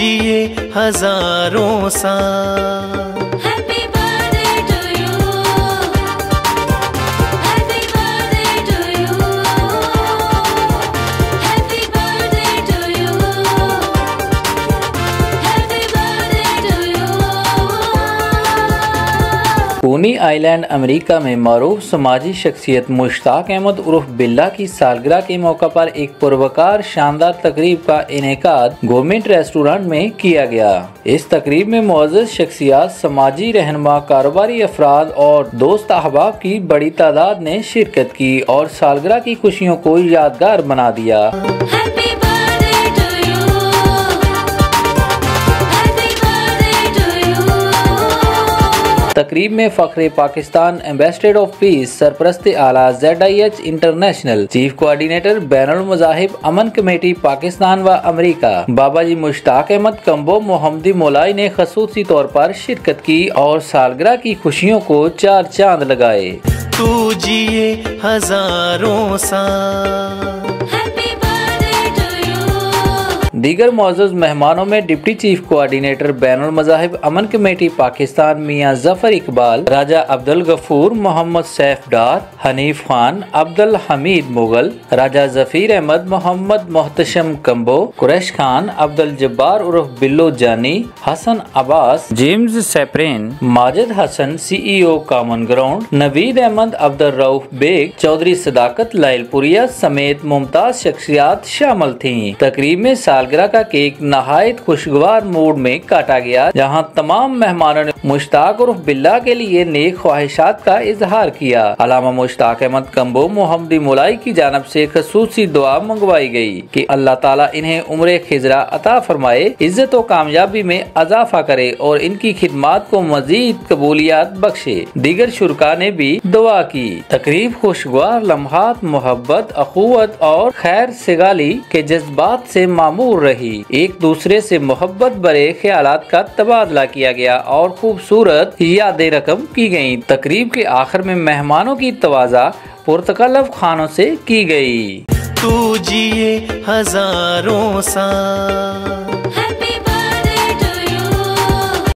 जिए हजारों साल। कोनी आइलैंड अमेरिका में मारूफ समाजी शख्सियत मुश्ताक अहमद उर्फ बिल्ला की सालगिरह के मौका पर एक पुरवकार शानदार तकरीब का इनेकाद गवर्नमेंट रेस्टोरेंट में किया गया। इस तकरीब में मुअज़्ज़ज़ शख्सियात, समाजी रहनुमा, कारोबारी अफराद और दोस्त अहबाब की बड़ी तादाद ने शिरकत की और सालगिरह की खुशियों को यादगार बना दिया। तकरीब में फ़ख्रे पाकिस्तान, एम्बेसडर ऑफ पीस, सरपरस्त आला ZIH इंटरनेशनल, चीफ कोऑर्डिनेटर बैनुल मज़ाहिब अमन कमेटी पाकिस्तान व अमेरिका, बाबाजी मुश्ताक अहमद कम्बो मोहम्मदी मौलाई ने ख़ुसूसी तौर पर शिरकत की और सालगिरह की खुशियों को चार चांद लगाए। तू जिए हजारों साल। दीगर मुअज़्ज़ज़ मेहमानों में डिप्टी चीफ कोऑर्डिनेटर बैनुल मज़ाहिब अमन कमेटी पाकिस्तान मियां जफर इकबाल, राजा अब्दुल गफूर, मोहम्मद सैफ डार, हनीफ खान, अब्दुल हमीद मुगल, राजा जफीर अहमद, मोहम्मद मोहतशम कम्बो, कुरैश खान, अब्दुल जब्बार उर्फ Billo Jani, Hasan Abbas, James Sepren, Majid Hasan CEO Common Ground, Naveed Ahmad, Abdul Rauf Baig, Chaudhry Sadaqat Lyallpuria समेत मुमताज शख्सियात शामिल थी। तकरीब में सालगिरह का केक नहायत खुशगवार मूड में काटा गया, जहां तमाम मेहमानों ने मुश्ताक उर्फ बिल्ला के लिए नेक ख्वाहिशात का इजहार किया। अल्लामा मुश्ताक अहमद कम्बो मोहम्मदी मौलाई की जानब से खसूसी दुआ मंगवाई गई कि अल्लाह ताला इन्हें उम्र खिजरा अता फरमाए, इज्जत और कामयाबी में इजाफा करे और इनकी खिदमात को मजीद कबूलियत बख्शे। दीगर शुरका ने भी दुआ की। तकरीब खुशगवार लम्हात, मोहब्बत, अखुवत और खैर सिगाली के जज्बात से मामूर रही। एक दूसरे से मोहब्बत भरे ख्यालात का तबादला किया गया और खूबसूरत यादें रकम की गयी। तकरीब के आखिर में मेहमानों की तवाज़ा पुरतकल्लफ खानों से की गई। तू जिए हजारों साल।